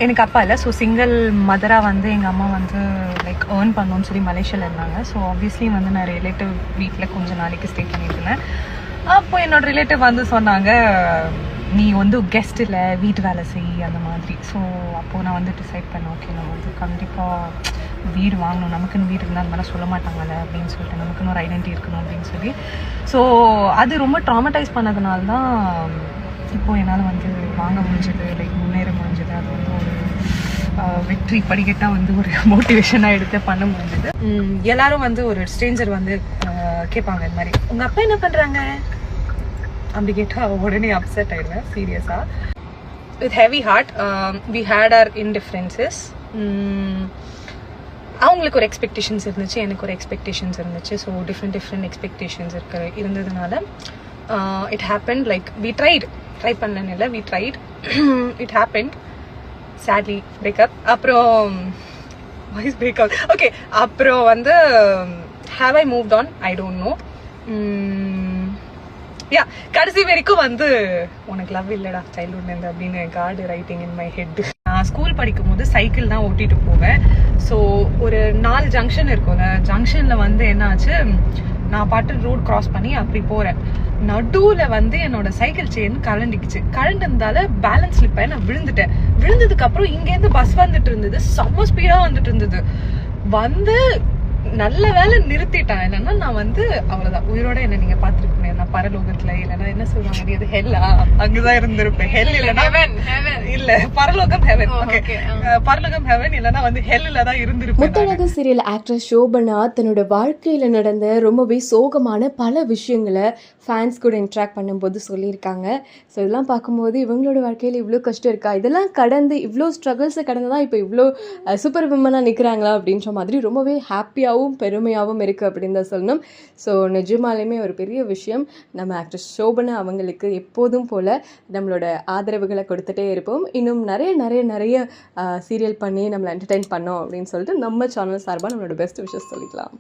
எனக்கு அப்பா இல்லை. ஸோ சிங்கிள் மதராக வந்து எங்கள் அம்மா வந்து லைக் ஏர்ன் பண்ணணும்னு சொல்லி மலேசியாவில் இருந்தாங்க. ஸோ ஆப்வியஸ்லி வந்து நான் ரிலேட்டிவ் வீட்டில் கொஞ்சம் நாளைக்கு ஸ்டே பண்ணிட்டு இருந்தேன். அப்போ என்னோட ரிலேட்டிவ் வந்து சொன்னாங்க, நீ வந்து கெஸ்ட் இல்லை, வீட்டு வேலை செய் அந்த மாதிரி. ஸோ அப்போது நான் வந்து டிசைட் பண்ணேன், ஓகே நம்ம வந்து கண்டிப்பாக வீடு வாங்கணும், நமக்குன்னு வீடு இருந்தால் அந்த மாதிரிலாம் சொல்ல மாட்டாங்கல்ல அப்படின்னு சொல்லிட்டு, நமக்குன்னு ஒரு ஐடென்டிட்டி இருக்கணும் அப்படின்னு சொல்லி. ஸோ அது ரொம்ப ட்ராமடைஸ் பண்ணதுனால தான் இப்போது என்னால் வந்து வாங்க முடிஞ்சது, லைக் முன்னேற முடிஞ்சது. அது வந்து ஒரு வெற்றி படிக்கட்டாக வந்து ஒரு மோட்டிவேஷனாக எடுத்து பண்ண முடிஞ்சது. எல்லாரும் வந்து ஒரு ஸ்ட்ரேஞ்சர் வந்து கேட்பாங்க இந்த மாதிரி, உங்கள் அப்பா என்ன பண்ணுறாங்க அப்படி கேட்டால் உடனே அப்செட் ஆகிடுவேன் சீரியஸாக. With heavy heart we had our indifferences. அவங்களுக்கு ஒரு எக்ஸ்பெக்டேஷன்ஸ் இருந்துச்சு, எனக்கு ஒரு எக்ஸ்பெக்டேஷன்ஸ் இருந்துச்சு. ஸோ டிஃப்ரெண்ட் எக்ஸ்பெக்டேஷன்ஸ் இருந்ததுனால it happen. Like we try பண்ணலன்னு இல்லை, we tried, it happen. Sadly breakup. அப்புறம் வாய்ஸ் பிரேக்கப். ஓகே, அப்புறம் வந்து have I moved on, I don't know. Yeah, கடைசி வரைக்கும் வந்து உனக்கு லவ் இல்லடா சைல்ட்ஹுட்லேருந்து அப்படின்னு card writing in my head. நான் ஸ்கூல் படிக்கும் போது சைக்கிள் தான் ஓட்டிட்டு போவேன். ஸோ ஒரு 4 ஜங்ஷன் இருக்கும்ல, ஜங்ஷனில் வந்து என்னாச்சு, நான் பாட்டு ரோட் கிராஸ் பண்ணி அப்படி போகிறேன். நடுவில் வந்து என்னோட சைக்கிள் செயின் கழண்டிருந்தால பேலன்ஸ் ஸ்லிப் ஆகி நான் விழுந்துட்டேன். விழுந்ததுக்கு அப்புறம் இங்கேருந்து பஸ் வந்துட்டு இருந்தது, செம்ம ஸ்பீடாக வந்துட்டு இருந்தது. வந்து நல்ல வேலை நிறுத்திட்டான், இல்லைன்னா நான் வந்து அவ்வளவுதான் உயிரோட என்ன நீங்க பாத்துருப்பீங்க. நான் பரலோகத்துல, இல்லைன்னா என்ன சொல்றாங்க, அது ஹெல்லா, அங்கதான் இருந்திருப்பேன். ஹெல் இல்லைன்னா இல்ல பரலோகம் ஹெவன். ஓகே, பரலோகம் ஹெவன் இல்லைன்னா வந்து ஹெல்ல தான் இருந்திருப்பேன். முத்தழகு சீரியல் ஆக்ட்ரஸ் சோபனா தன்னோட வாழ்க்கையில நடந்த ரொம்பவே சோகமான பல விஷயங்களை ஃபேன்ஸ் கூட இன்ட்ராக்ட் பண்ணும்போது சொல்லியிருக்காங்க. ஸோ இதெல்லாம் பார்க்கும்போது இவங்களோட வாழ்க்கையில் இவ்வளோ கஷ்டம் இருக்கா, இதெல்லாம் கடந்து இவ்வளோ ஸ்ட்ரகிள்ஸை கடந்து தான் இப்போ இவ்வளோ சூப்பர் விமனாக நிற்கிறாங்களா அப்படின்ற மாதிரி ரொம்பவே ஹாப்பியாகவும் பெருமையாகவும் இருக்குது அப்படின்னு தான் சொல்லணும். ஸோ நிஜமாலுமே ஒரு பெரிய விஷயம். நம்ம ஆக்ட்ரஸ் சோபனா அவங்களுக்கு எப்போதும் போல் நம்மளோட ஆதரவுகளை கொடுத்துட்டே இருப்போம். இன்னும் நிறைய சீரியல் பண்ணி நம்மளை என்டர்டெயின் பண்ணோம் அப்படின்னு சொல்லிட்டு நம்ம சேனல் சார்பாக நம்மளோட பெஸ்ட் விஷஸ் சொல்லிக்கலாம்.